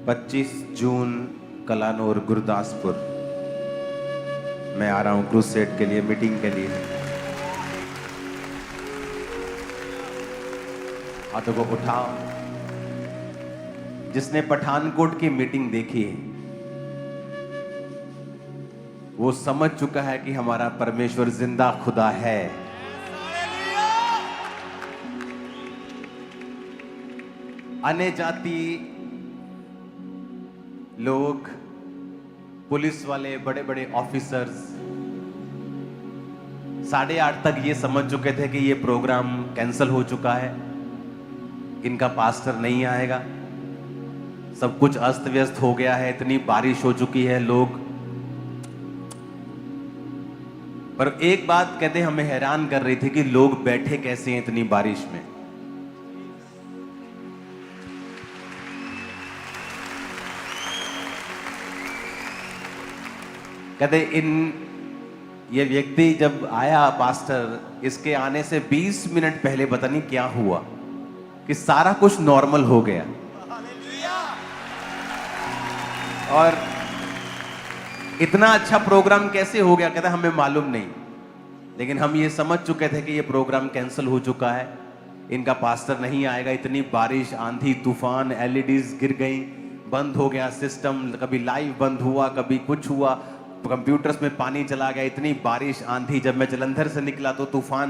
25 जून कलानौर गुरदासपुर मैं आ रहा हूं क्रूसेड के लिए, मीटिंग के लिए। हाथों को उठाओ। जिसने पठानकोट की मीटिंग देखी है वो समझ चुका है कि हमारा परमेश्वर जिंदा खुदा है। अन्य जाति लोग, पुलिस वाले, बड़े बड़े ऑफिसर्स 8:30 तक ये समझ चुके थे कि ये प्रोग्राम कैंसिल हो चुका है, इनका पास्टर नहीं आएगा, सब कुछ अस्त व्यस्त हो गया है, इतनी बारिश हो चुकी है। लोग पर एक बात कहते हमें हैरान कर रही थी कि लोग बैठे कैसे हैं इतनी बारिश में। कहते ये व्यक्ति जब आया पास्टर, इसके आने से 20 मिनट पहले पता नहीं क्या हुआ कि सारा कुछ नॉर्मल हो गया। और इतना अच्छा प्रोग्राम कैसे हो गया, कहता हमें मालूम नहीं, लेकिन हम ये समझ चुके थे कि ये प्रोग्राम कैंसिल हो चुका है, इनका पास्टर नहीं आएगा। इतनी बारिश, आंधी तूफान, एलईडीज गिर गई, बंद हो गया सिस्टम, कभी लाइव बंद हुआ, कभी कुछ हुआ, कंप्यूटर्स में पानी चला गया, इतनी बारिश आंधी। जब मैं जलंधर से निकला तो तूफान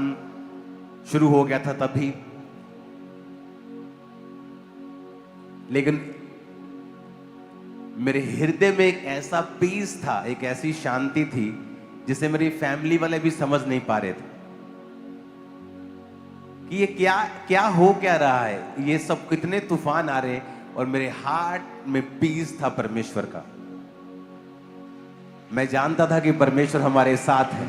शुरू हो गया था तभी। लेकिन मेरे हृदय में एक ऐसा पीस था, एक ऐसी शांति थी जिसे मेरी फैमिली वाले भी समझ नहीं पा रहे थे कि ये क्या क्या हो क्या रहा है, ये सब कितने तूफान आ रहे। और मेरे हार्ट में पीस था परमेश्वर का। मैं जानता था कि परमेश्वर हमारे साथ है।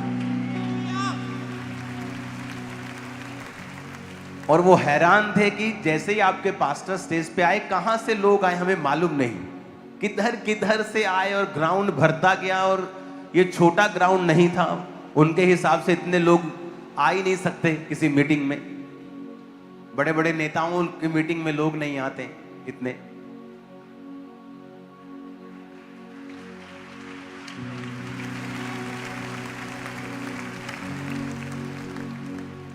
और वो हैरान थे कि जैसे ही आपके पास्टर स्टेज पे आए, कहां से लोग आए हमें मालूम नहीं, किधर किधर से आए और ग्राउंड भरता गया। और ये छोटा ग्राउंड नहीं था, उनके हिसाब से इतने लोग आ ही नहीं सकते किसी मीटिंग में। बड़े बड़े नेताओं की मीटिंग में लोग नहीं आते इतने।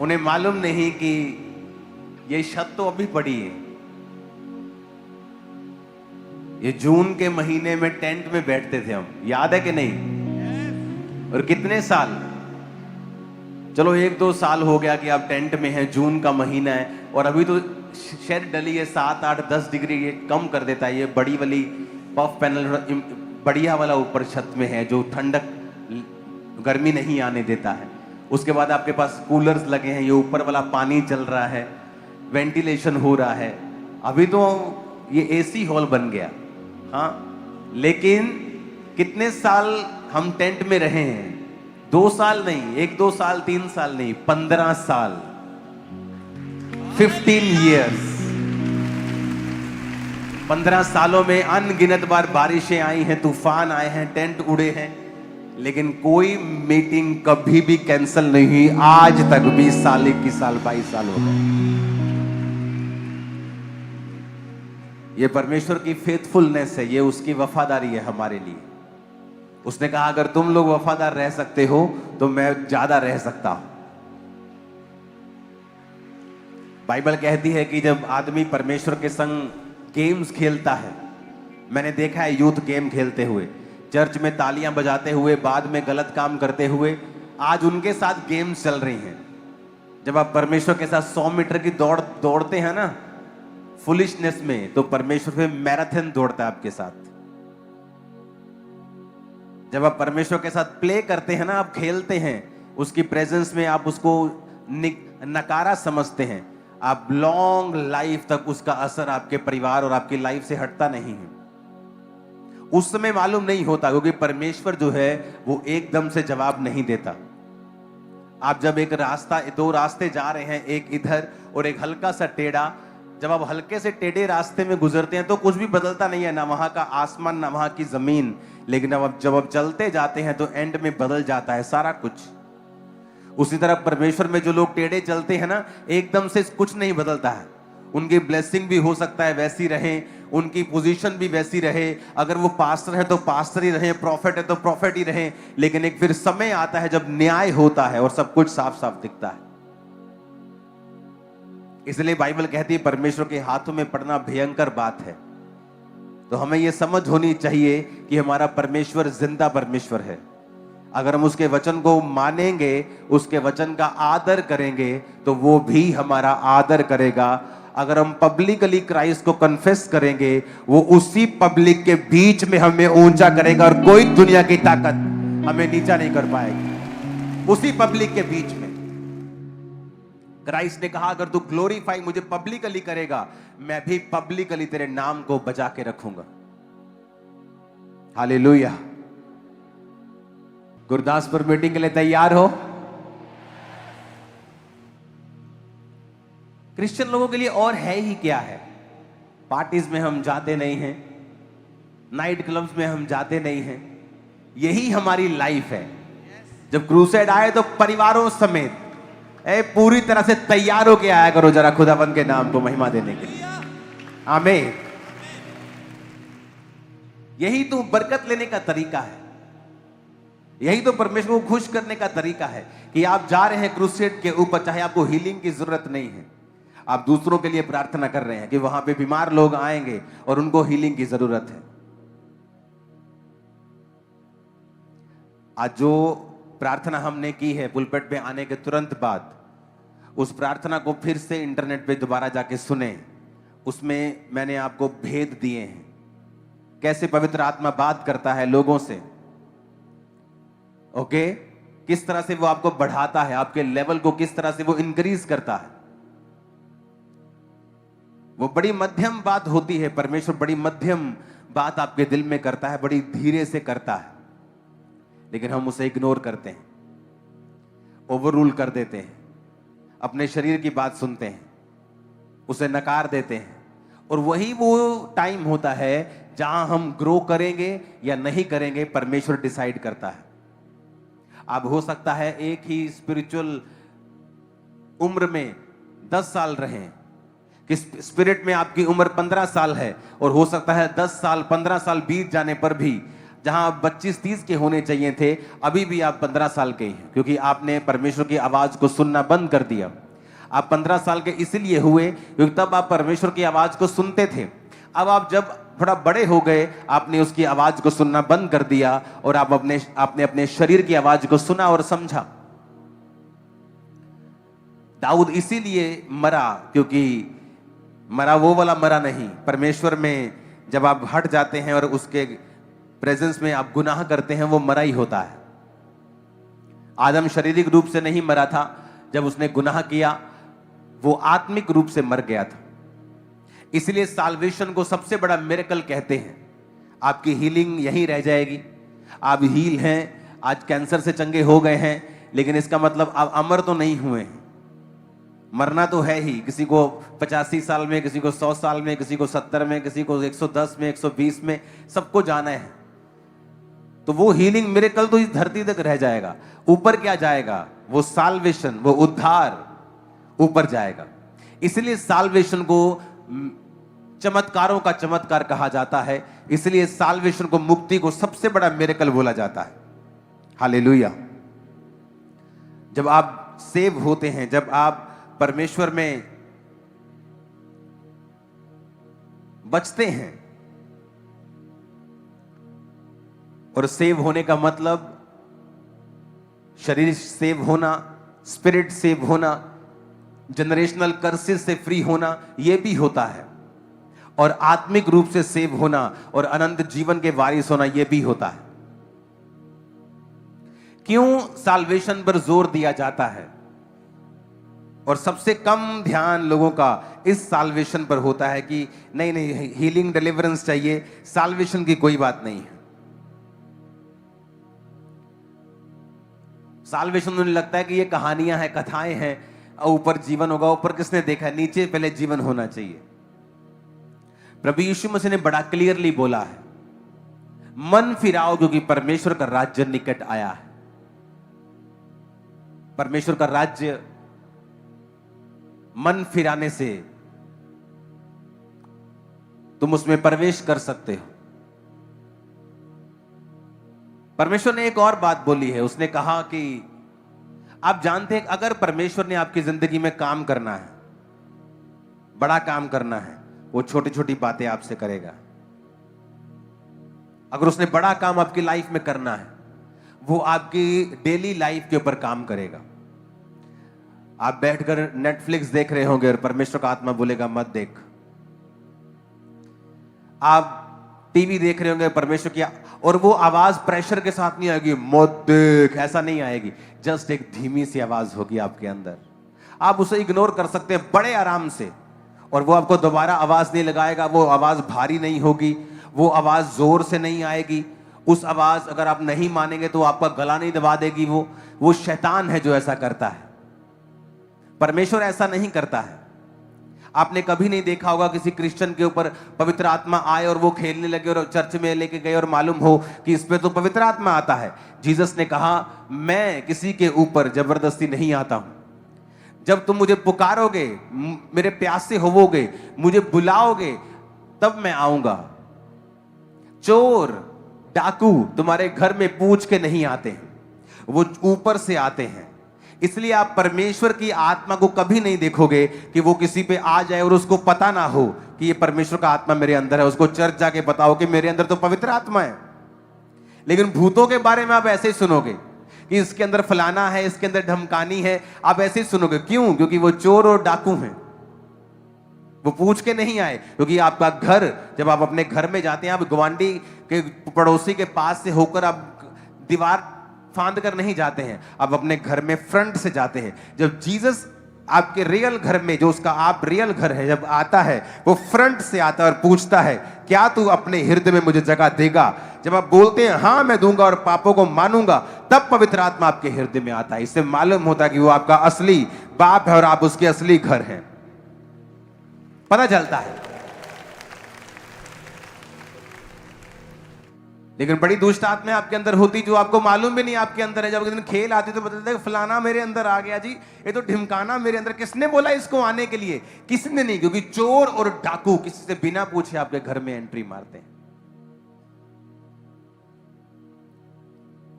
उन्हें मालूम नहीं कि ये छत तो अभी पड़ी है। ये जून के महीने में टेंट में बैठते थे हम, याद है कि नहीं? और कितने साल, चलो 1-2 साल हो गया कि आप टेंट में हैं, जून का महीना है और अभी तो शेड डली है, 7-8-10 डिग्री ये कम कर देता है। ये बड़ी वाली पफ पैनल बढ़िया वाला ऊपर छत में है जो ठंडक, गर्मी नहीं आने देता है। उसके बाद आपके पास कूलर्स लगे हैं, ये ऊपर वाला पानी चल रहा है, वेंटिलेशन हो रहा है। अभी तो ये एसी हॉल बन गया। हाँ, लेकिन कितने साल हम टेंट में रहे हैं? 2 साल नहीं, 1-2 साल, 3 साल नहीं, 15 साल, 15 years। 15 सालों में अनगिनत बार बारिशें आई हैं, तूफान आए हैं, टेंट उड़े हैं, लेकिन कोई मीटिंग कभी भी कैंसिल नहीं हुई आज तक। 20 साल, 21 साल, 22 साल हो गए। ये परमेश्वर की फेथफुलनेस है, ये उसकी वफादारी है हमारे लिए। उसने कहा अगर तुम लोग वफादार रह सकते हो तो मैं ज्यादा रह सकता हूं। बाइबल कहती है कि जब आदमी परमेश्वर के संग गेम्स खेलता है, मैंने देखा है यूथ गेम खेलते हुए, चर्च में तालियां बजाते हुए, बाद में गलत काम करते हुए, आज उनके साथ गेम्स चल रही हैं। जब आप परमेश्वर के साथ 100 मीटर की दौड़ दौड़ते हैं ना फुलिशनेस में, तो परमेश्वर फिर मैराथन दौड़ता है आपके साथ। जब आप परमेश्वर के साथ प्ले करते हैं ना, आप खेलते हैं उसकी प्रेजेंस में, आप उसको नकारा समझते हैं, आप लॉन्ग लाइफ तक उसका असर आपके परिवार और आपकी लाइफ से हटता नहीं है। उस समय मालूम नहीं होता क्योंकि परमेश्वर जो है वो एकदम से जवाब नहीं देता। आप जब एक रास्ता, 2 रास्ते जा रहे हैं, एक इधर और एक हल्का सा टेढ़ा, जब आप हल्के से टेढ़े रास्ते में गुजरते हैं तो कुछ भी बदलता नहीं है, ना वहां का आसमान ना वहां की जमीन। लेकिन जब आप चलते जाते हैं तो एंड में बदल जाता है सारा कुछ। उसी तरह परमेश्वर में जो लोग टेढ़े चलते हैं ना, एकदम से कुछ नहीं बदलता है। उनकी ब्लेसिंग भी हो सकता है वैसी रहे, उनकी पोजीशन भी वैसी रहे, अगर वो पास्टर है तो पास्टर ही रहे, प्रॉफिट है तो प्रॉफिट ही रहे, लेकिन एक फिर समय आता है जब न्याय होता है और सब कुछ साफ साफ दिखता है। इसलिए बाइबल कहती है परमेश्वर के हाथों में पड़ना भयंकर बात है। तो हमें यह समझ होनी चाहिए कि हमारा परमेश्वर जिंदा परमेश्वर है। अगर हम उसके वचन को मानेंगे, उसके वचन का आदर करेंगे, तो वो भी हमारा आदर करेगा। अगर हम पब्लिकली क्राइस्ट को कन्फेस करेंगे, वो उसी पब्लिक के बीच में हमें ऊंचा करेगा और कोई दुनिया की ताकत हमें नीचा नहीं कर पाएगी। उसी पब्लिक के बीच में क्राइस्ट ने कहा, अगर तू ग्लोरीफाई मुझे पब्लिकली करेगा, मैं भी पब्लिकली तेरे नाम को बचा के रखूंगा। हालेलुया। गुरदासपुर मीटिंग के लिए तैयार हो? क्रिश्चियन लोगों के लिए और है ही क्या है। पार्टीज में हम जाते नहीं हैं, नाइट क्लब्स में हम जाते नहीं हैं, यही हमारी लाइफ है। जब क्रूसेड आए तो परिवारों समेत पूरी तरह से तैयार होके आया करो जरा खुदावंद के नाम को महिमा देने के लिए। आमीन। यही तो बरकत लेने का तरीका है, यही तो परमेश्वर को खुश करने का तरीका है कि आप जा रहे हैं क्रूसेड के ऊपर, चाहे आपको हीलिंग की जरूरत नहीं है, आप दूसरों के लिए प्रार्थना कर रहे हैं कि वहां पे बीमार लोग आएंगे और उनको हीलिंग की जरूरत है। आज जो प्रार्थना हमने की है पुलपिट पे आने के तुरंत बाद, उस प्रार्थना को फिर से इंटरनेट पे दोबारा जाके सुने। उसमें मैंने आपको भेद दिए हैं, कैसे पवित्र आत्मा बात करता है लोगों से। ओके, किस तरह से वो आपको बढ़ाता है, आपके लेवल को किस तरह से वो इंक्रीज करता है। वो बड़ी मध्यम बात होती है, परमेश्वर बड़ी मध्यम बात आपके दिल में करता है, बड़ी धीरे से करता है, लेकिन हम उसे इग्नोर करते हैं, ओवर रूल कर देते हैं, अपने शरीर की बात सुनते हैं, उसे नकार देते हैं। और वही वो टाइम होता है जहां हम ग्रो करेंगे या नहीं करेंगे, परमेश्वर डिसाइड करता है। अब हो सकता है एक ही स्पिरिचुअल उम्र में 10 साल रहें, कि स्पिरिट में आपकी उम्र 15 साल है, और हो सकता है 10 साल 15 साल बीत जाने पर भी जहां आप 25-30 के होने चाहिए थे, अभी भी आप 15 साल के हैं, क्योंकि आपने परमेश्वर की आवाज को सुनना बंद कर दिया। आप 15 साल के इसलिए हुए क्योंकि तब आप परमेश्वर की आवाज को सुनते थे। अब आप जब थोड़ा बड़े हो गए, आपने उसकी आवाज को सुनना बंद कर दिया और आपने अपने शरीर की आवाज को सुना और समझा। दाऊद इसीलिए मरा, क्योंकि मरा वो वाला मरा नहीं, परमेश्वर में जब आप हट जाते हैं और उसके प्रेजेंस में आप गुनाह करते हैं, वो मरा ही होता है। आदम शारीरिक रूप से नहीं मरा था, जब उसने गुनाह किया वो आत्मिक रूप से मर गया था। इसलिए साल्वेशन को सबसे बड़ा मिरेकल कहते हैं। आपकी हीलिंग यहीं रह जाएगी। आप हील हैं, आज कैंसर से चंगे हो गए हैं, लेकिन इसका मतलब आप अमर तो नहीं हुए हैं। मरना तो है ही, किसी को 85 साल में, किसी को 100 साल में, किसी को 70 में, किसी को 110 में, 120 में, सबको जाना है। तो वो हीलिंग मिरेकल तो इस धरती तक रह जाएगा। ऊपर क्या जाएगा? वो साल्वेशन, वो उद्धार ऊपर जाएगा। इसलिए साल्वेशन को चमत्कारों का चमत्कार कहा जाता है। इसलिए साल्वेशन को, मुक्ति को सबसे बड़ा मिरेकल बोला जाता है। हालेलुया। जब आप सेव होते हैं, जब आप परमेश्वर में बचते हैं, और सेव होने का मतलब शरीर सेव होना, स्पिरिट सेव होना, जनरेशनल कर्सेस से फ्री होना, यह भी होता है, और आत्मिक रूप से सेव होना और अनंत जीवन के वारिस होना, यह भी होता है। क्यों साल्वेशन पर जोर दिया जाता है और सबसे कम ध्यान लोगों का इस साल्वेशन पर होता है कि नहीं नहीं, हीलिंग डिलीवरेंस चाहिए, साल्वेशन की कोई बात नहीं है। साल्वेशन उन्हें लगता है कि ये कहानियां हैं, कथाएं हैं, ऊपर जीवन होगा। ऊपर किसने देखा है? नीचे पहले जीवन होना चाहिए। प्रभु यीशु मसीह ने बड़ा क्लियरली बोला है, मन फिराओ क्योंकि परमेश्वर का राज्य निकट आया है। परमेश्वर का राज्य मन फिराने से तुम उसमें प्रवेश कर सकते हो। परमेश्वर ने एक और बात बोली है, उसने कहा कि आप जानते हैं अगर परमेश्वर ने आपकी जिंदगी में काम करना है, बड़ा काम करना है, वो छोटी छोटी बातें आपसे करेगा। अगर उसने बड़ा काम आपकी लाइफ में करना है, वो आपकी डेली लाइफ के ऊपर काम करेगा। आप बैठकर नेटफ्लिक्स देख रहे होंगे और परमेश्वर का आत्मा बोलेगा मत देख। आप टीवी देख रहे होंगे, परमेश्वर की और वो आवाज प्रेशर के साथ नहीं आएगी, मत देख, ऐसा नहीं आएगी। जस्ट एक धीमी सी आवाज होगी आपके अंदर, आप उसे इग्नोर कर सकते हैं बड़े आराम से, और वो आपको दोबारा आवाज नहीं लगाएगा। वो आवाज भारी नहीं होगी, वो आवाज जोर से नहीं आएगी। उस आवाज अगर आप नहीं मानेंगे तो आपका गला नहीं दबा देगी। वो शैतान है जो ऐसा करता है, परमेश्वर ऐसा नहीं करता है। आपने कभी नहीं देखा होगा किसी क्रिश्चियन के ऊपर पवित्र आत्मा आए और वो खेलने लगे और चर्च में लेके गए और मालूम हो कि इस पे तो पवित्र आत्मा आता है। जीसस ने कहा मैं किसी के ऊपर जबरदस्ती नहीं आता हूं। जब तुम मुझे पुकारोगे, मेरे प्यासे होवोगे, मुझे बुलाओगे, तब मैं आऊंगा। चोर डाकू तुम्हारे घर में पूछ के नहीं आते हैं, वो ऊपर से आते हैं। इसलिए आप परमेश्वर की आत्मा को कभी नहीं देखोगे कि वो किसी पे आ जाए और उसको पता ना हो कि ये परमेश्वर का आत्मा मेरे अंदर है। उसको चर्च जाके बताओ कि मेरे अंदर तो पवित्र आत्मा है। लेकिन भूतों के बारे में आप ऐसे ही सुनोगे कि इसके अंदर फलाना है, इसके अंदर धमकानी है, आप ऐसे ही सुनोगे। क्यों? क्योंकि वो चोर और डाकू हैं, वो पूछ के नहीं आए। क्योंकि आपका घर, जब आप अपने घर में जाते हैं, आप गवांडी के पड़ोसी के पास से होकर आप दीवार फांद कर नहीं जाते हैं, आप अपने घर में फ्रंट से जाते हैं। जब जीसस आपके रियल घर में, जो उसका आप रियल घर है, जब आता है, वो फ्रंट से आता है और पूछता है क्या तू अपने हृदय में मुझे जगह देगा? जब आप बोलते हैं हाँ मैं दूंगा और पापों को मानूंगा, तब पवित्र आत्मा आपके हृदय में आता है। इससे मालूम होता है कि वो आपका असली बाप है और आप उसके असली घर हैं, पता चलता है। लेकिन बड़ी दुष्ट आत्मा आपके अंदर होती जो आपको मालूम भी नहीं आपके अंदर है। जब एक दिन खेल आती तो बताते फलाना मेरे अंदर आ गया जी, ये तो ढिमकाना मेरे अंदर। किसने बोला इसको आने के लिए? किसने नहीं, क्योंकि चोर और डाकू किसी से बिना पूछे आपके घर में एंट्री मारते हैं।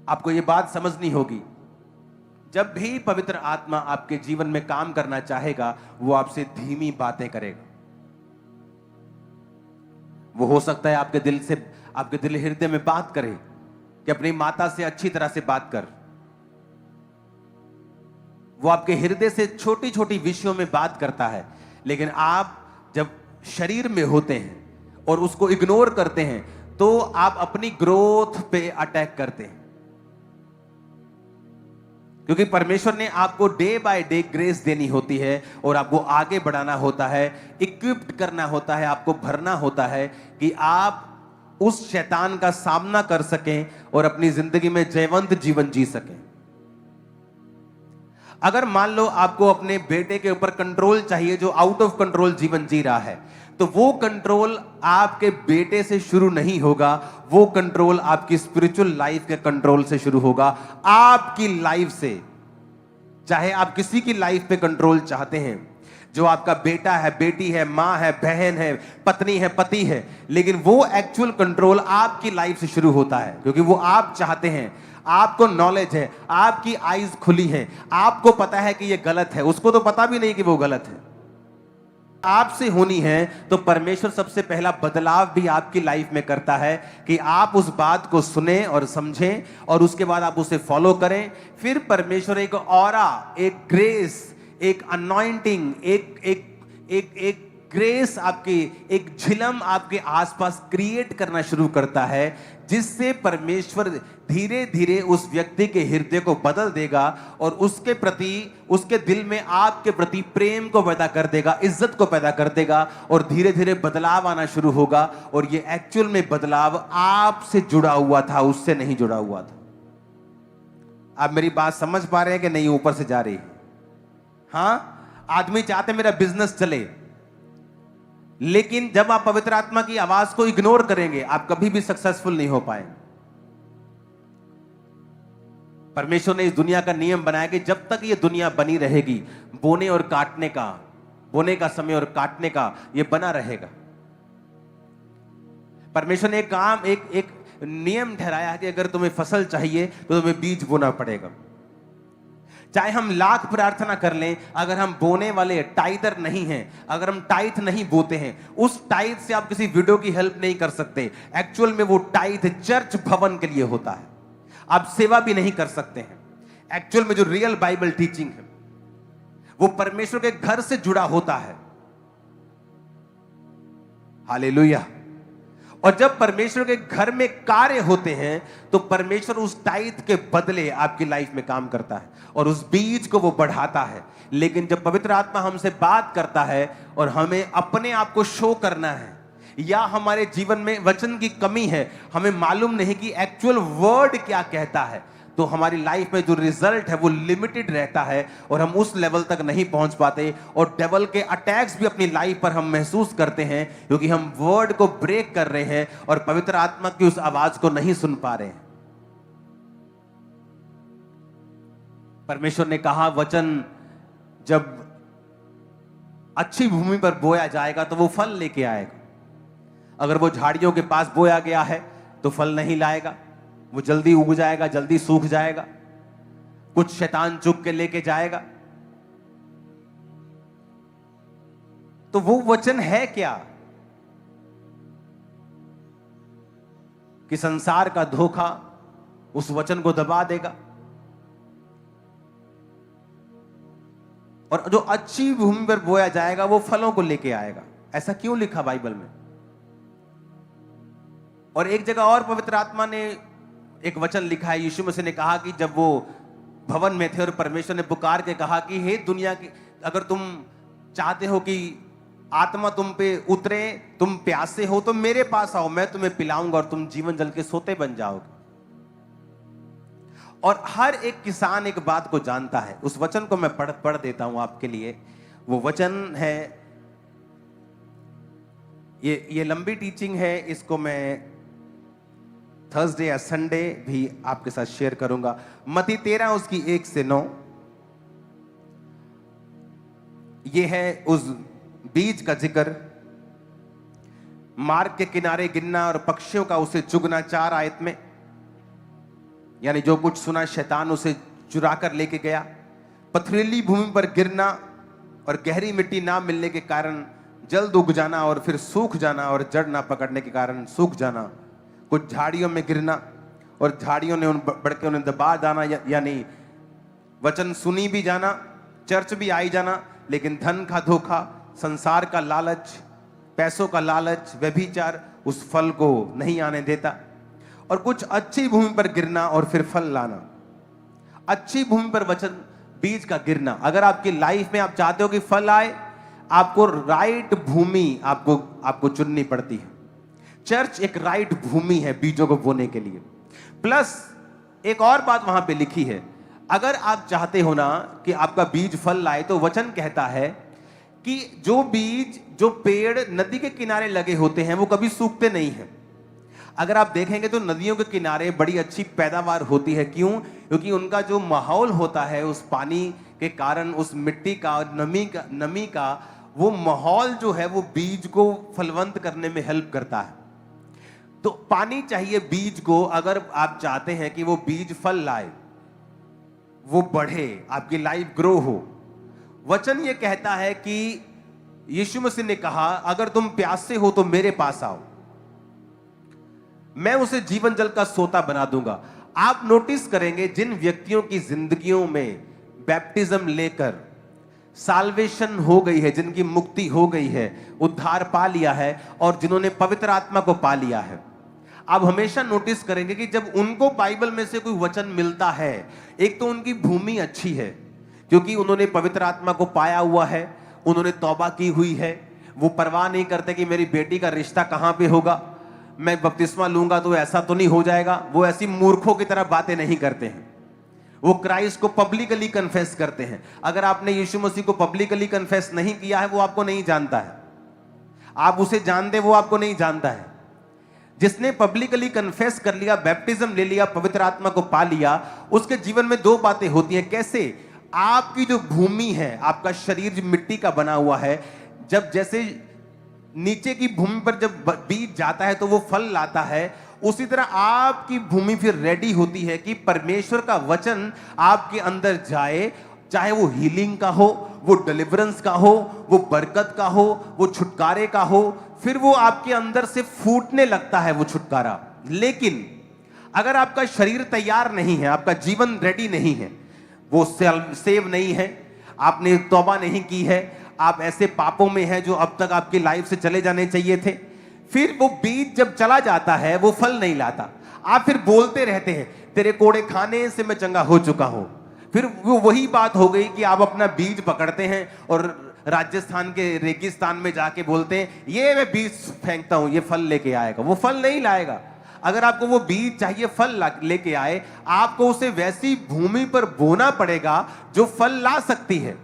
आपको ये बात समझनी होगी, जब भी पवित्र आत्मा आपके जीवन में काम करना चाहेगा, वो आपसे धीमी बातें करेगा। वो हो सकता है आपके दिल हृदय में बात करे कि अपनी माता से अच्छी तरह से बात कर। वो आपके हृदय से छोटी छोटी विषयों में बात करता है। लेकिन आप जब शरीर में होते हैं और उसको इग्नोर करते हैं, तो आप अपनी ग्रोथ पे अटैक करते हैं। क्योंकि परमेश्वर ने आपको डे बाय डे ग्रेस देनी होती है और आपको आगे बढ़ाना होता है, इक्विप्ड करना होता है, आपको भरना होता है कि आप उस शैतान का सामना कर सकें और अपनी जिंदगी में जयवंत जीवन जी सकें। अगर मान लो आपको अपने बेटे के ऊपर कंट्रोल चाहिए जो आउट ऑफ कंट्रोल जीवन जी रहा है, तो वो कंट्रोल आपके बेटे से शुरू नहीं होगा, वो कंट्रोल आपकी स्पिरिचुअल लाइफ के कंट्रोल से शुरू होगा, आपकी लाइफ से। चाहे आप किसी की लाइफ पे कंट्रोल चाहते हैं, जो आपका बेटा है, बेटी है, मां है, बहन है, पत्नी है, पति है, लेकिन वो एक्चुअल कंट्रोल आपकी लाइफ से शुरू होता है। क्योंकि वो आप चाहते हैं, आपको नॉलेज है, आपकी आईज खुली है, आपको पता है कि ये गलत है, उसको तो पता भी नहीं कि वो गलत है। आपसे होनी है तो परमेश्वर सबसे पहला बदलाव भी आपकी लाइफ में करता है कि आप उस बात को सुने और समझें और उसके बाद आप उसे फॉलो करें। फिर परमेश्वर एक ऑरा, एक ग्रेस, एक अनॉइंटिंग, एक ग्रेस, आपकी एक झिलम आपके आसपास क्रिएट करना शुरू करता है, जिससे परमेश्वर धीरे धीरे उस व्यक्ति के हृदय को बदल देगा और उसके प्रति, उसके दिल में आपके प्रति प्रेम को पैदा कर देगा, इज्जत को पैदा कर देगा और धीरे धीरे बदलाव आना शुरू होगा। और ये एक्चुअल में बदलाव आपसे जुड़ा हुआ था, उससे नहीं जुड़ा हुआ था। आप मेरी बात समझ पा रहे हैं कि नहीं? ऊपर से जा रही है। हाँ, आदमी चाहते मेरा बिजनेस चले, लेकिन जब आप पवित्र आत्मा की आवाज को इग्नोर करेंगे, आप कभी भी सक्सेसफुल नहीं हो पाएंगे। परमेश्वर ने इस दुनिया का नियम बनाया कि जब तक ये दुनिया बनी रहेगी, बोने का समय और काटने का ये बना रहेगा। परमेश्वर ने एक नियम ठहराया है कि अगर तुम्हें फसल चाहिए तो तुम्हें बीज बोना पड़ेगा। चाहे हम लाख प्रार्थना कर लें, अगर हम बोने वाले टाइदर नहीं हैं, अगर हम टाइथ नहीं बोते हैं, उस टाइथ से आप किसी वीडियो की हेल्प नहीं कर सकते। एक्चुअल में वो टाइथ चर्च भवन के लिए होता है, आप सेवा भी नहीं कर सकते हैं। एक्चुअल में जो रियल बाइबल टीचिंग है वो परमेश्वर के घर से जुड़ा होता है। हालेलुया। और जब परमेश्वर के घर में कार्य होते हैं तो परमेश्वर उस टाइथ के बदले आपकी लाइफ में काम करता है और उस बीज को वो बढ़ाता है। लेकिन जब पवित्र आत्मा हमसे बात करता है और हमें अपने आप को शो करना है, या हमारे जीवन में वचन की कमी है, हमें मालूम नहीं कि एक्चुअल वर्ड क्या कहता है, तो हमारी लाइफ में जो रिजल्ट है वो लिमिटेड रहता है और हम उस लेवल तक नहीं पहुंच पाते। और डेविल के अटैक्स भी अपनी लाइफ पर हम महसूस करते हैं क्योंकि हम वर्ड को ब्रेक कर रहे हैं और पवित्र आत्मा की उस आवाज को नहीं सुन पा रहे हैं। परमेश्वर ने कहा वचन जब अच्छी भूमि पर बोया जाएगा तो वो फल लेके आएगा। अगर वो झाड़ियों के पास बोया गया है तो फल नहीं लाएगा, वो जल्दी उग जाएगा, जल्दी सूख जाएगा, कुछ शैतान चुग के लेके जाएगा। तो वो वचन है क्या कि संसार का धोखा उस वचन को दबा देगा। और जो अच्छी भूमि पर बोया जाएगा वो फलों को लेके आएगा। ऐसा क्यों लिखा बाइबल में? और एक जगह और पवित्र आत्मा ने एक वचन लिखा है, यीशु मसीह ने कहा कि जब वो भवन में थे और परमेश्वर ने पुकार के कहा कि हे दुनिया की, अगर तुम चाहते हो कि आत्मा तुम पे उतरे, तुम प्यासे हो तो मेरे पास आओ, मैं तुम्हें पिलाऊंगा और तुम जीवन जल के सोते बन जाओगे। और हर एक किसान एक बात को जानता है। उस वचन को मैं पढ़ देता हूं आपके लिए। वो वचन है, ये लंबी टीचिंग है, इसको मैं थर्सडे या संडे भी आपके साथ शेयर करूंगा। मत्ती 13 उसकी 1 से 9, ये है उस बीज का जिक्र। मार्ग के किनारे गिरना और पक्षियों का उसे चुगना 4 आयत में, यानी जो कुछ सुना शैतान उसे चुरा कर लेके गया। पथरीली भूमि पर गिरना और गहरी मिट्टी ना मिलने के कारण जल्द उग जाना और फिर सूख जाना, और जड़ ना पकड़ने के कारण सूख जाना। कुछ झाड़ियों में गिरना और झाड़ियों ने बढ़ के उन्हें दबा जाना, यानी वचन सुनी भी जाना, चर्च भी आई जाना, लेकिन धन का धोखा, संसार का लालच, पैसों का लालच, व्यभिचार उस फल को नहीं आने देता। और कुछ अच्छी भूमि पर गिरना और फिर फल लाना। अच्छी भूमि पर वचन बीज का गिरना। अगर आपकी लाइफ में आप चाहते हो कि फल आए, आपको राइट भूमि आपको चुननी पड़ती है। चर्च एक राइट भूमि है बीजों को बोने के लिए। प्लस एक और बात वहां पे लिखी है, अगर आप चाहते हो ना कि आपका बीज फल लाए, तो वचन कहता है कि जो बीज, जो पेड़ नदी के किनारे लगे होते हैं वो कभी सूखते नहीं हैं। अगर आप देखेंगे तो नदियों के किनारे बड़ी अच्छी पैदावार होती है। क्यों? क्योंकि उनका जो माहौल होता है, उस पानी के कारण, उस मिट्टी का, नमी का वो माहौल जो है वो बीज को फलवंत करने में हेल्प करता है। तो पानी चाहिए बीज को, अगर आप चाहते हैं कि वो बीज फल लाए, वो बढ़े, आपकी लाइफ ग्रो हो। वचन ये कहता है कि यीशु मसीह ने कहा अगर तुम प्यासे हो तो मेरे पास आओ, मैं उसे जीवन जल का सोता बना दूंगा। आप नोटिस करेंगे जिन व्यक्तियों की जिंदगियों में बैप्टिज्म लेकर साल्वेशन हो गई है, जिनकी मुक्ति हो गई है, उद्धार पा लिया है, और जिन्होंने पवित्र आत्मा को पा लिया है, आप हमेशा नोटिस करेंगे कि जब उनको बाइबल में से कोई वचन मिलता है, एक तो उनकी भूमि अच्छी है क्योंकि उन्होंने पवित्र आत्मा को पाया हुआ है, उन्होंने तौबा की हुई है, वो परवाह नहीं करते कि मेरी बेटी का रिश्ता कहां पे होगा, मैं बपतिस्मा लूंगा तो ऐसा तो नहीं हो जाएगा। वो ऐसी मूर्खों की तरह बातें नहीं करते हैं, वो क्राइस्ट को पब्लिकली कन्फेस करते हैं। अगर आपने यीशु मसीह को पब्लिकली कन्फेस नहीं किया है, वो आपको नहीं जानता है। आप उसे जानते, वो आपको नहीं जानता है। जिसने पब्लिकली कन्फेस कर लिया, बैप्टिज्म ले लिया, पवित्र आत्मा को पा लिया, उसके जीवन में 2 बातें होती हैं। कैसे? आपकी जो भूमि है, आपका शरीर जो मिट्टी का बना हुआ है, जब जैसे नीचे की भूमि पर जब बीज जाता है तो वो फल लाता है, उसी तरह आपकी भूमि फिर रेडी होती है कि परमेश्वर का वचन आपके अंदर जाए, चाहे वो हीलिंग का हो, वो डिलीवरेंस का हो, वो बरकत का हो, वो छुटकारे का हो, फिर वो आपके अंदर से फूटने लगता है वो छुटकारा। लेकिन अगर आपका शरीर तैयार नहीं है, आपका जीवन रेडी नहीं है, वो सेव नहीं है, आपने तौबा नहीं की है, आप ऐसे पापों में हैं जो अब तक आपकी लाइफ से चले जाने चाहिए थे, फिर वो बीज जब चला जाता है वो फल नहीं लाता। आप फिर बोलते रहते हैं तेरे कोड़े खाने से मैं चंगा हो चुका हूं। फिर वो वही बात हो गई कि आप अपना बीज पकड़ते हैं और राजस्थान के रेगिस्तान में जाके बोलते हैं ये मैं बीज फेंकता हूं, ये फल लेके आएगा। वो फल नहीं लाएगा। अगर आपको वो बीज चाहिए फल लेके आए, आपको उसे वैसी भूमि पर बोना पड़ेगा जो फल ला सकती है।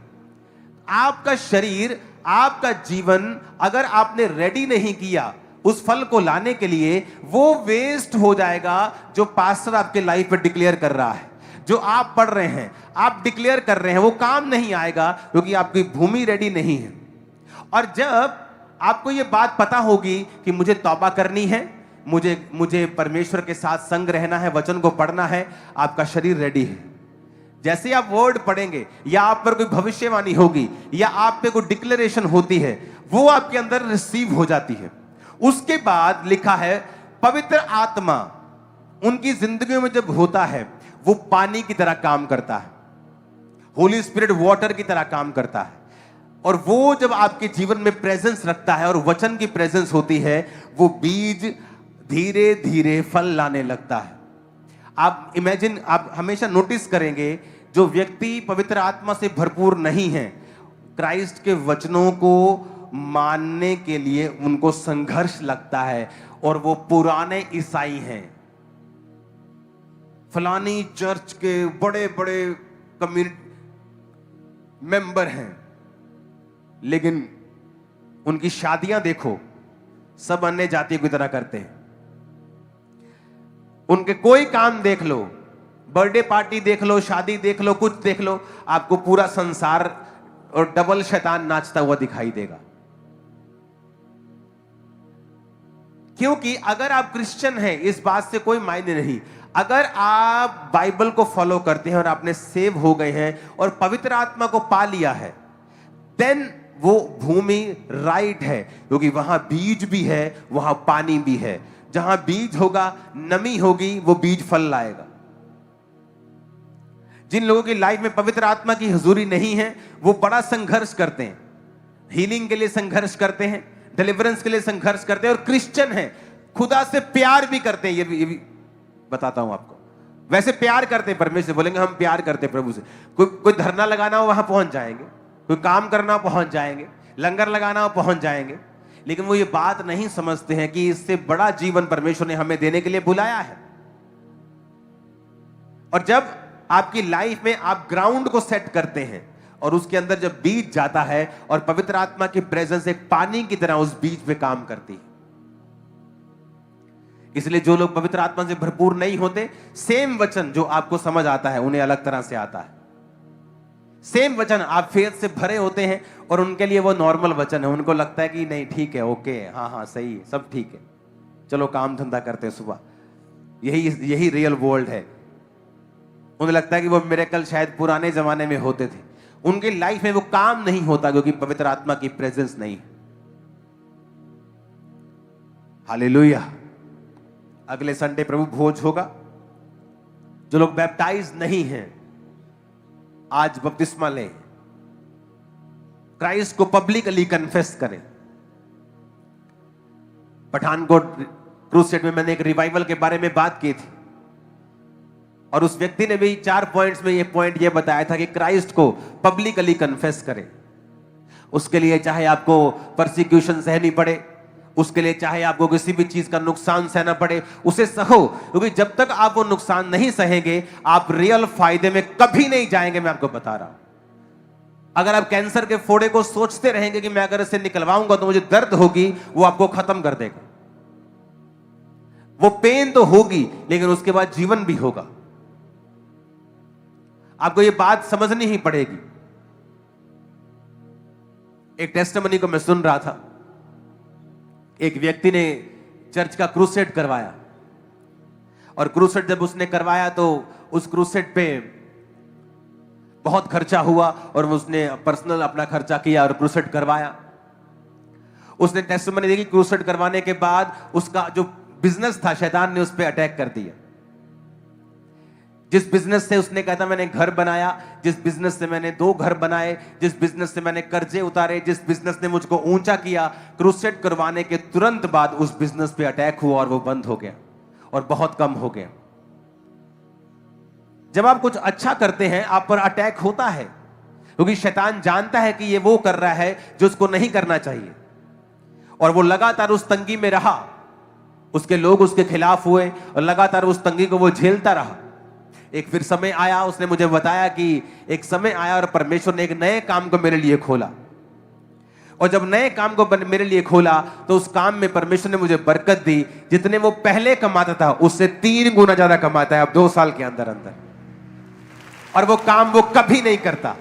आपका शरीर, आपका जीवन अगर आपने रेडी नहीं किया उस फल को लाने के लिए, वो वेस्ट हो जाएगा जो पास्टर आपके लाइफ में डिक्लेयर कर रहा है, जो आप पढ़ रहे हैं, आप डिक्लेयर कर रहे हैं, वो काम नहीं आएगा क्योंकि आपकी भूमि रेडी नहीं है। और जब आपको ये बात पता होगी कि मुझे तौबा करनी है, मुझे परमेश्वर के साथ संग रहना है, वचन को पढ़ना है, आपका शरीर रेडी है। जैसे आप वर्ड पढ़ेंगे या आप पर कोई भविष्यवाणी होगी या आप पे कोई डिक्लेरेशन होती है, वो आपके अंदर रिसीव हो जाती है। उसके बाद लिखा है पवित्र आत्मा उनकी जिंदगी में जब होता है वो पानी की तरह काम करता है, होली स्पिरिट वाटर की तरह काम करता है। और वो जब आपके जीवन में प्रेजेंस रखता है और वचन की प्रेजेंस होती है, वो बीज धीरे धीरे फल लाने लगता है। आप इमेजिन, आप हमेशा नोटिस करेंगे जो व्यक्ति पवित्र आत्मा से भरपूर नहीं है, क्राइस्ट के वचनों को मानने के लिए उनको संघर्ष लगता है और वो पुराने ईसाई हैं, फलानी चर्च के बड़े बड़े कम्युनिटी मेंबर हैं, लेकिन उनकी शादियां देखो सब अन्य जातियों की तरह करते हैं। उनके कोई काम देख लो, बर्थडे पार्टी देख लो, शादी देख लो, कुछ देख लो, आपको पूरा संसार और डबल शैतान नाचता हुआ दिखाई देगा। क्योंकि अगर आप क्रिश्चियन हैं, इस बात से कोई मायने नहीं। अगर आप बाइबल को फॉलो करते हैं और आपने सेव हो गए हैं और पवित्र आत्मा को पा लिया है, देन वो भूमि राइट है, क्योंकि वहां बीज भी है, वहां पानी भी है। जहां बीज होगा, नमी होगी, वो बीज फल लाएगा। जिन लोगों की लाइफ में पवित्र आत्मा की हुजूरी नहीं है, वो बड़ा संघर्ष करते हैं, हीलिंग के लिए संघर्ष करते हैं, डिलीवरेंस के लिए संघर्ष करते हैं, और क्रिश्चियन हैं, खुदा से प्यार भी करते हैं। ये भी बताता हूं आपको। वैसे प्यार करते हैं परमेश्वर, बोलेंगे हम प्यार करते हैं प्रभु से। कोई धरना लगाना हो वहां पहुंच जाएंगे, कोई काम करना हो पहुंच जाएंगे, लंगर लगाना हो पहुंच जाएंगे, लेकिन वो ये बात नहीं समझते हैं कि इससे बड़ा जीवन परमेश्वर ने हमें देने के लिए बुलाया है। और जब आपकी लाइफ में आप ग्राउंड को सेट करते हैं और उसके अंदर जब बीज जाता है और पवित्र आत्मा की प्रेजेंस एक पानी की तरह उस बीज पे काम करती है। इसलिए जो लोग पवित्र आत्मा से भरपूर नहीं होते, सेम वचन जो आपको समझ आता है उन्हें अलग तरह से आता है। सेम वचन आप फेथ से भरे होते हैं और उनके लिए वो नॉर्मल वचन है, उनको लगता है कि नहीं ठीक है, ओके, हाँ हाँ सही है, सब ठीक है, चलो काम धंधा करते हैं सुबह। यही रियल वर्ल्ड है। उन्हें लगता है कि वो मिरेकल शायद पुराने जमाने में होते थे। उनकी लाइफ में वो काम नहीं होता क्योंकि पवित्र आत्मा की प्रेजेंस नहीं है। हालेलुया। अगले संडे प्रभु भोज होगा। जो लोग बैप्टाइज नहीं हैं, आज बपतिस्मा लें, क्राइस्ट को पब्लिकली कन्फेस करें। पठानकोट क्रूसेड में मैंने एक रिवाइवल के बारे में बात की थी और उस व्यक्ति ने भी 4 पॉइंट्स में ये पॉइंट ये बताया था कि क्राइस्ट को पब्लिकली कन्फेस करें। उसके लिए चाहे आपको परसिक्यूशन सहनी पड़े, उसके लिए चाहे आपको किसी भी चीज का नुकसान सहना पड़े, उसे सहो, क्योंकि जब तक आप वो नुकसान नहीं सहेंगे आप रियल फायदे में कभी नहीं जाएंगे। मैं आपको बता रहा हूं, अगर आप कैंसर के फोड़े को सोचते रहेंगे कि मैं अगर इसे निकलवाऊंगा तो मुझे दर्द होगी, वो आपको खत्म कर देगा। वो पेन तो होगी लेकिन उसके बाद जीवन भी होगा। आपको ये बात समझनी ही पड़ेगी। एक टेस्टिमनी को मैं सुन रहा था, एक व्यक्ति ने चर्च का क्रूसेड करवाया, और क्रूसेड जब उसने करवाया तो उस क्रूसेड पे बहुत खर्चा हुआ, और उसने पर्सनल अपना खर्चा किया और क्रूसेड करवाया। उसने टेस्टिमनी दी कि क्रूसेड करवाने के बाद उसका जो बिजनेस था, शैतान ने उस पर अटैक कर दिया। जिस बिजनेस से उसने कहा था मैंने घर बनाया, जिस बिजनेस से मैंने 2 घर बनाए, जिस बिजनेस से मैंने कर्जे उतारे, जिस बिजनेस ने मुझको ऊंचा किया, क्रूसेड करवाने के तुरंत बाद उस बिजनेस पे अटैक हुआ और वो बंद हो गया और बहुत कम हो गया। जब आप कुछ अच्छा करते हैं आप पर अटैक होता है, क्योंकि शैतान जानता है कि ये वो कर रहा है जो उसको नहीं करना चाहिए, और वो लगातार उस तंगी में रहा। उसके लोग उसके खिलाफ हुए और लगातार उस तंगी को वो झेलता रहा। एक फिर समय आया, उसने मुझे बताया कि एक समय आया और परमेश्वर ने एक नए काम को मेरे लिए खोला, और जब नए काम को मेरे लिए खोला तो उस काम में परमेश्वर ने मुझे बरकत दी। जितने वो पहले कमाता था उससे 3 गुना ज्यादा कमाता है अब 2 साल के अंदर अंदर, और वो काम वो कभी नहीं करता,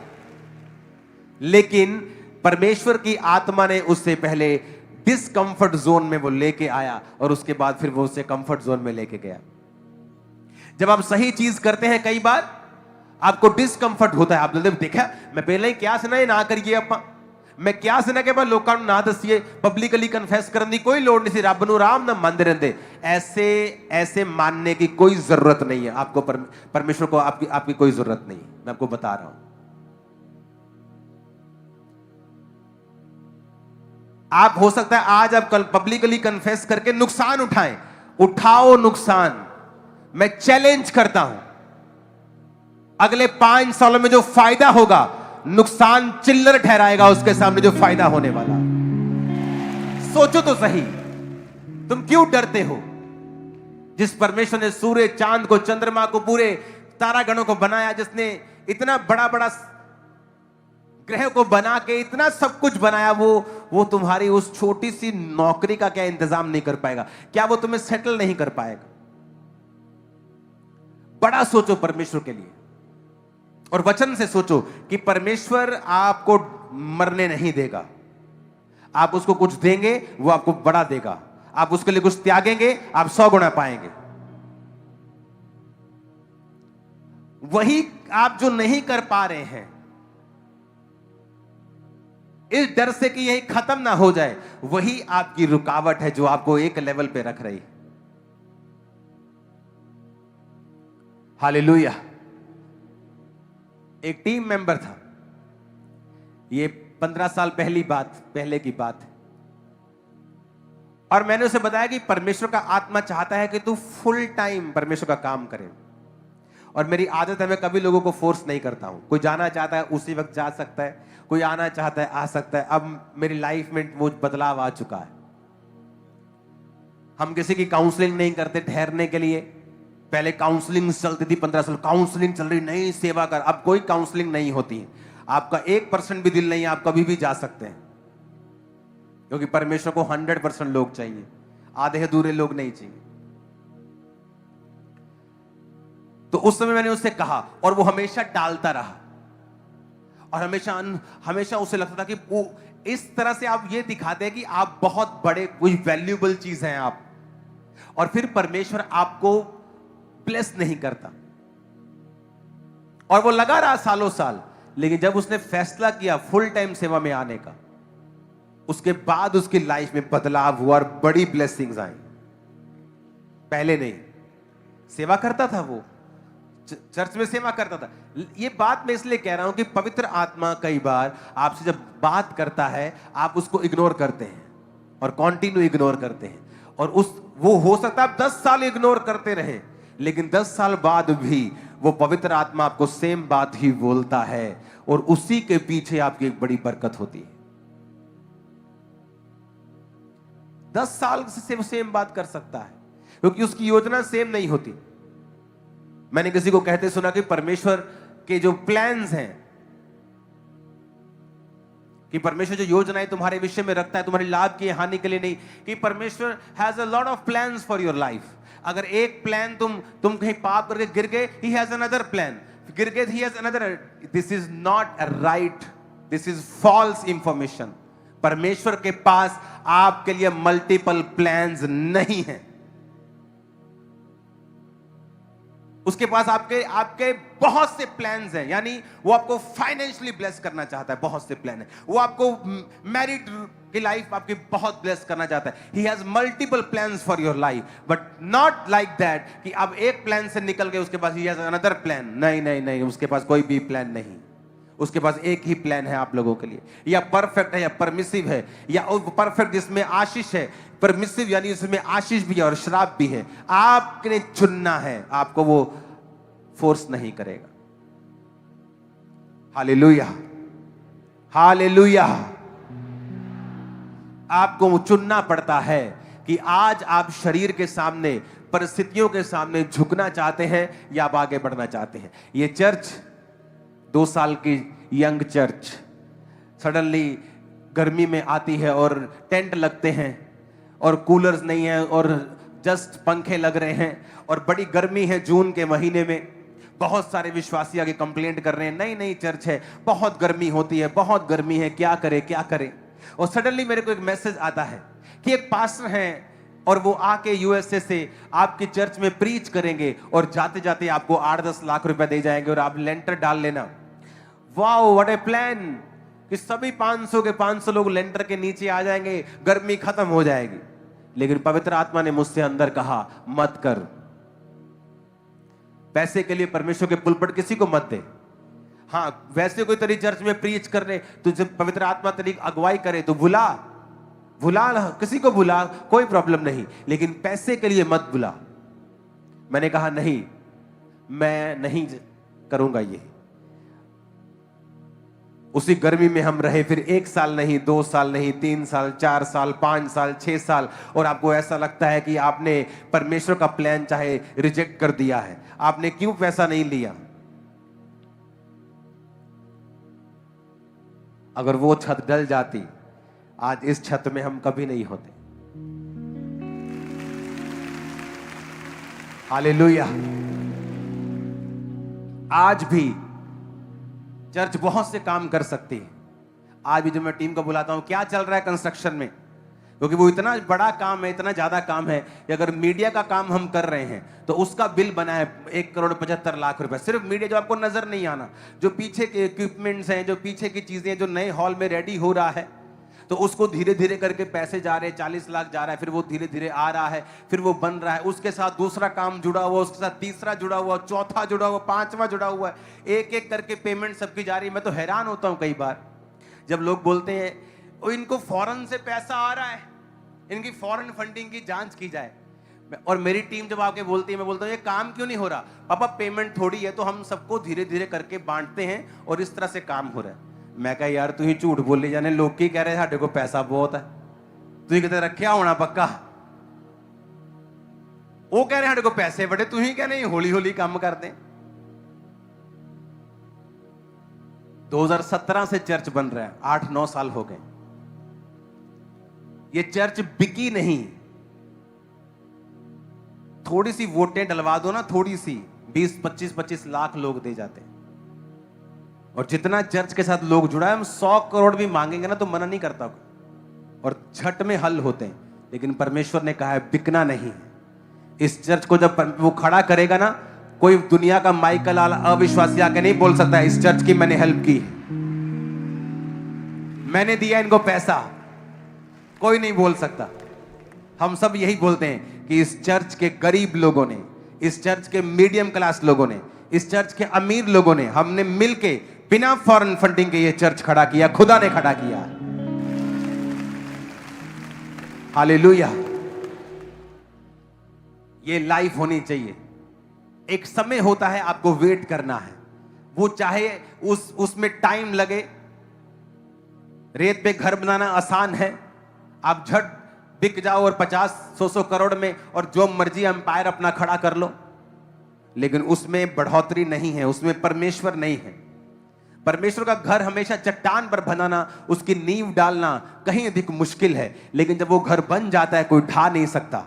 लेकिन परमेश्वर की आत्मा ने उससे पहले डिसकंफर्ट जोन में वो लेके आया, और उसके बाद फिर वो उसे कंफर्ट जोन में लेके गया। जब आप सही चीज करते हैं कई बार आपको डिसकंफर्ट होता है। आप देखा मैं पहले ही क्या सुना ना करिए, आप मैं क्या सुना के बाद लोगों ना दसिए, पब्लिकली कन्फेस करने की कोई लोड़ नहीं सी, रब नूं आराम ना मानते रहते। ऐसे मानने की कोई जरूरत नहीं है आपको, परमेश्वर को आपकी कोई जरूरत नहीं। मैं आपको बता रहा हूं, आप हो सकता है आज आप कल पब्लिकली कन्फेस करके नुकसान उठाओ नुकसान। मैं चैलेंज करता हूं, अगले 5 सालों में जो फायदा होगा नुकसान चिल्लर ठहराएगा उसके सामने जो फायदा होने वाला। सोचो तो सही, तुम क्यों डरते हो? जिस परमेश्वर ने सूर्य, चांद को, चंद्रमा को, पूरे तारागणों को बनाया, जिसने इतना बड़ा बड़ा ग्रह को बना के इतना सब कुछ बनाया, वो तुम्हारी उस छोटी सी नौकरी का क्या इंतजाम नहीं कर पाएगा? क्या वो तुम्हें सेटल नहीं कर पाएगा? बड़ा सोचो परमेश्वर के लिए, और वचन से सोचो कि परमेश्वर आपको मरने नहीं देगा। आप उसको कुछ देंगे वो आपको बड़ा देगा, आप उसके लिए कुछ त्यागेंगे आप 100 गुना पाएंगे। वही आप जो नहीं कर पा रहे हैं इस डर से कि यही खत्म ना हो जाए, वही आपकी रुकावट है जो आपको एक लेवल पे रख रही है। हालेलुया। एक टीम मेंबर था, ये 15 साल पहले की बात है, और मैंने उसे बताया कि परमेश्वर का आत्मा चाहता है कि तू फुल टाइम परमेश्वर का काम करे। और मेरी आदत है मैं कभी लोगों को फोर्स नहीं करता हूं। कोई जाना चाहता है उसी वक्त जा सकता है, कोई आना चाहता है आ सकता है। अब मेरी लाइफ में वो बदलाव आ चुका है। हम किसी की काउंसलिंग नहीं करते ठहरने के लिए। पहले काउंसलिंग चलती थी, 15 साल काउंसलिंग चल रही, नहीं सेवा कर। अब कोई काउंसलिंग नहीं होती है। आपका 1% भी दिल नहीं है, आप कभी भी जा सकते हैं, क्योंकि परमेश्वर को 100% लोग चाहिए, आधे अधूरे लोग नहीं चाहिए। तो उस समय मैंने उससे कहा, और वो हमेशा टालता रहा, और हमेशा उसे लगता था कि वो इस तरह से आप ये दिखाते हैं कि आप बहुत बड़े कोई वैल्यूएबल चीज हैं आप, और फिर परमेश्वर आपको ब्लेस नहीं करता। और वो लगा रहा सालों साल, लेकिन जब उसने फैसला किया फुल टाइम सेवा में आने का, उसके बाद उसकी लाइफ में बदलाव हुआ और बड़ी ब्लेसिंग्स आई। पहले नहीं, सेवा करता था, वो चर्च में सेवा करता था। ये बात मैं इसलिए कह रहा हूं कि पवित्र आत्मा कई बार आपसे जब बात करता है आप उसको इग्नोर करते हैं और कंटिन्यू इग्नोर करते हैं, और वो हो सकता है आप 10 साल इग्नोर करते रहे, लेकिन 10 साल बाद भी वो पवित्र आत्मा आपको सेम बात ही बोलता है, और उसी के पीछे आपकी एक बड़ी बरकत होती है। 10 साल से वो सेम बात कर सकता है, क्योंकि उसकी योजना सेम नहीं होती। मैंने किसी को कहते सुना कि परमेश्वर के जो प्लान्स हैं, कि परमेश्वर जो योजनाएं तुम्हारे विषय में रखता है तुम्हारे लाभ की हानि के लिए नहीं, कि परमेश्वर has a lot of plans for your life. अगर एक प्लान तुम कहीं पाप करके गिर गए, ही हैज अनदर प्लान, गिर गए ही has another. This is not a right, this is false information. परमेश्वर के पास आपके लिए मल्टीपल प्लान्स नहीं है। उसके पास आपके आपके बहुत से प्लान्स हैं, यानी वो आपको फाइनेंशियली ब्लेस करना चाहता है, बहुत से प्लान है। वो आपको मैरिड की लाइफ आपकी बहुत ब्लेस करना चाहता है। He has multiple plans for your life, but not like that कि अब एक प्लान से निकल गए उसके पास ही हैज अनदर प्लान। नहीं नहीं नहीं, उसके पास कोई भी प्लान नहीं। उसके पास एक ही प्लान है आप लोगों के लिए, या परफेक्ट है या परमिसिव है, या परफेक्ट जिसमें आशीष है, परमिसिव यानी उसमें आशीष भी है और श्राप भी है। आपने चुनना है, आपको वो फोर्स नहीं करेगा। Hallelujah, hallelujah. आपको चुनना पड़ता है कि आज आप शरीर के सामने, परिस्थितियों के सामने झुकना चाहते हैं या आप आगे बढ़ना चाहते हैं। ये चर्च 2 साल की यंग चर्च सडनली गर्मी में आती है और टेंट लगते हैं और कूलर्स नहीं है और जस्ट पंखे लग रहे हैं और बड़ी गर्मी है जून के महीने में। बहुत सारे विश्वासी आगे कंप्लेंट कर रहे हैं, नहीं नहीं चर्च है, बहुत गर्मी होती है, बहुत गर्मी है, क्या करें क्या करें। और सडनली मेरे को एक मैसेज आता है कि एक पास्टर हैं और वो आके यूएसए से आपकी चर्च में प्रीच करेंगे और जाते जाते आपको 8-10 लाख रुपए दे जाएंगे और आप लेंटर डाल लेना। वाओ, व्हाट ए प्लान कि सभी 500 के 500 लोग लेंटर के नीचे आ जाएंगे, गर्मी खत्म हो जाएगी। लेकिन पवित्र आत्मा ने मुझसे अंदर कहा, मत कर। पैसे के लिए परमेश्वर के पुलपट किसी को मत दे। हाँ, वैसे कोई तेरी चर्च में प्रीच कर रहे, तुझे पवित्र आत्मा तेरी अगुवाई करे तो बुला, किसी को बुला, कोई प्रॉब्लम नहीं, लेकिन पैसे के लिए मत बुला। मैंने कहा नहीं, मैं नहीं करूंगा ये। उसी गर्मी में हम रहे, फिर 1 साल नहीं, 2 साल नहीं, 3 साल, 4 साल, 5 साल, 6 साल, और आपको ऐसा लगता है कि आपने परमेश्वर का प्लान चाहे रिजेक्ट कर दिया है। आपने क्यों पैसा नहीं लिया? अगर वो छत डल जाती, आज इस छत में हम कभी नहीं होते। हालेलुया। आज भी चर्च बहुत से काम कर सकती है। आज भी जब मैं टीम को बुलाता हूं, क्या चल रहा है कंस्ट्रक्शन में, क्योंकि वो इतना बड़ा काम है, इतना ज्यादा काम है कि अगर मीडिया का काम हम कर रहे हैं तो उसका बिल बना है 1,75,00,000 रुपए। सिर्फ मीडिया, जो आपको नजर नहीं आना, जो पीछे के इक्विपमेंट्स हैं, जो पीछे की चीजें, जो नए हॉल में रेडी हो रहा है, तो उसको धीरे धीरे करके पैसे जा रहे हैं, 40 लाख जा रहा है, फिर वो धीरे धीरे आ रहा है, फिर वो बन रहा है, उसके साथ दूसरा काम जुड़ा हुआ, उसके साथ तीसरा जुड़ा हुआ, चौथा जुड़ा हुआ, 5वां जुड़ा हुआ है, एक एक करके पेमेंट सबकी जा रही है। मैं तो हैरान होता हूं कई बार जब लोग बोलते हैं इनको फॉरेन से पैसा आ रहा है, इनकी फॉरेन फंडिंग की जांच की जाए। और मेरी टीम जब आके बोलती है, मैं बोलता हूँ ये काम क्यों नहीं हो रहा? पापा पेमेंट थोड़ी है तो हम सबको धीरे धीरे करके बांटते हैं और इस तरह से काम हो रहा है। मैं कहा यार तू ही झूठ बोले जाने, लोग की कह रहे साढ़े को पैसा बहुत है, तू ही कहते रखा होना पक्का, वो कह रहे साढ़े को पैसे बड़े, तू ही कह नहीं हौली हौली काम कर दे। 2017 से चर्च बन रहा है, 8-9 साल हो गए। ये चर्च बिकी नहीं, थोड़ी सी वोटें डलवा दो ना, थोड़ी सी 20-25 लाख लोग दे जाते हैं। और जितना चर्च के साथ लोग जुड़ा है, हम 100 करोड़ भी मांगेंगे ना तो मना नहीं करता और झट में हल होते हैं। लेकिन परमेश्वर ने कहा है बिकना नहीं है। इस चर्च को जब वो खड़ा करेगा ना, कोई दुनिया का माइकल अविश्वासी आके नहीं बोल सकता इस चर्च की मैंने हेल्प की, मैंने दिया इनको पैसा, कोई नहीं बोल सकता। हम सब यही बोलते हैं कि इस चर्च के गरीब लोगों ने, इस चर्च के मीडियम क्लास लोगों ने, इस चर्च के अमीर लोगों ने, हमने मिलके बिना फॉरेन फंडिंग के ये चर्च खड़ा किया, खुदा ने खड़ा किया। हालेलुया। ये लाइफ होनी चाहिए। एक समय होता है, आपको वेट करना है, वो चाहे उसमें टाइम लगे। रेत पे घर बनाना आसान है, आप झट बिक जाओ और 50-100 करोड़ में और जो मर्जी एम्पायर अपना खड़ा कर लो, लेकिन उसमें बढ़ोतरी नहीं है, उसमें परमेश्वर नहीं है। परमेश्वर का घर हमेशा चट्टान पर बनाना, उसकी नींव डालना कहीं अधिक मुश्किल है, लेकिन जब वो घर बन जाता है कोई ढा नहीं सकता,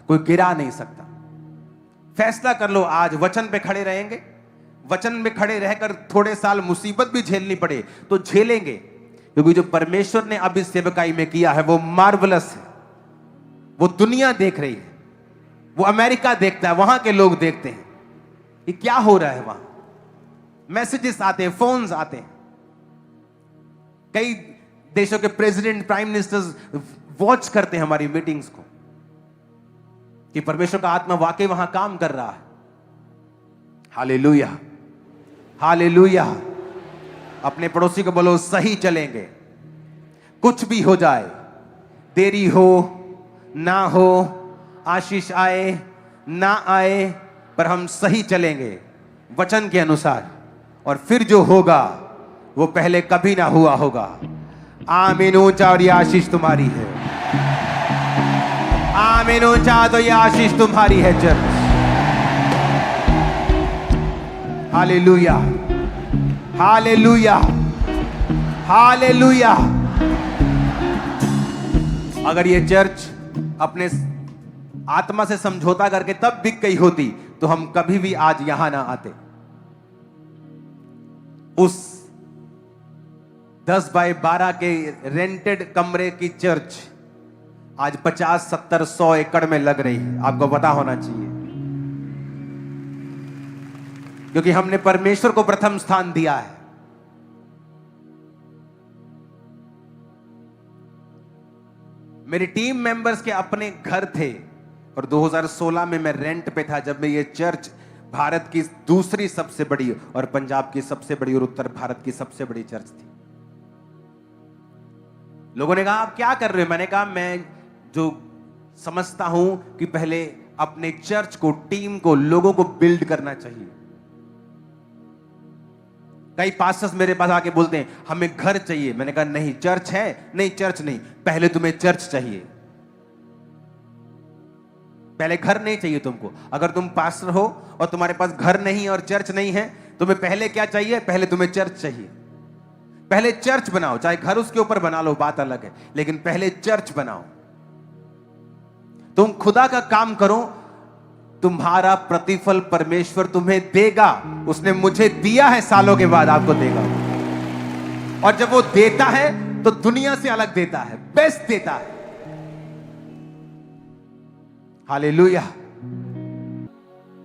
कोई गिरा नहीं सकता। फैसला कर लो, आज वचन पे खड़े रहेंगे, वचन में खड़े रहकर थोड़े साल मुसीबत भी झेलनी पड़े तो झेलेंगे, क्योंकि जो परमेश्वर ने अब इस सेवकाई में किया है वो मार्वलस है। वो दुनिया देख रही है, वो अमेरिका देखता है, वहां के लोग देखते हैं कि क्या हो रहा है। वहां मैसेजेस आते हैं, फोन्स आते हैं, कई देशों के प्रेसिडेंट, प्राइम मिनिस्टर्स वॉच करते हैं हमारी मीटिंग्स को कि परमेश्वर का आत्मा वाकई वहां काम कर रहा है। Hallelujah, hallelujah. अपने पड़ोसी को बोलो, सही चलेंगे, कुछ भी हो जाए, देरी हो ना हो, आशीष आए ना आए, पर हम सही चलेंगे वचन के अनुसार, और फिर जो होगा वो पहले कभी ना हुआ होगा। आमीन ऊंचा, और ये आशीष तुम्हारी है। आमीन ऊंचा, तो ये आशीष तुम्हारी है चर्च। Hallelujah, hallelujah, hallelujah. अगर ये चर्च अपने आत्मा से समझौता करके तब बिक गई होती तो हम कभी भी आज यहां ना आते। उस 10 बाय 12 के रेंटेड कमरे की चर्च आज 50, 70, 100 एकड़ में लग रही है। आपको पता होना चाहिए, क्योंकि हमने परमेश्वर को प्रथम स्थान दिया है। मेरी टीम मेंबर्स के अपने घर थे, और 2016 में मैं रेंट पे था, जब मैं ये चर्च भारत की दूसरी सबसे बड़ी और पंजाब की सबसे बड़ी और उत्तर भारत की सबसे बड़ी चर्च थी। लोगों ने कहा आप क्या कर रहे हो? मैंने कहा मैं जो समझता हूं कि पहले अपने चर्च को, टीम को, लोगों को बिल्ड करना चाहिए। कई पास्टर्स मेरे पास आके बोलते हैं हमें घर चाहिए। मैंने कहा नहीं, चर्च है, नहीं चर्च नहीं, पहले तुम्हें चर्च चाहिए, पहले घर नहीं चाहिए तुमको। अगर तुम पास्टर हो और तुम्हारे पास घर नहीं और चर्च नहीं है, तुम्हें पहले क्या चाहिए? पहले तुम्हें चर्च चाहिए। पहले चर्च बनाओ, चाहे घर उसके ऊपर बना लो, बात अलग है, लेकिन पहले चर्च बनाओ। तुम खुदा का काम करो, तुम्हारा प्रतिफल परमेश्वर तुम्हें देगा। उसने मुझे दिया है, सालों के बाद आपको देगा। और जब वो देता है तो दुनिया से अलग देता है, बेस्ट देता है। हालेलुया।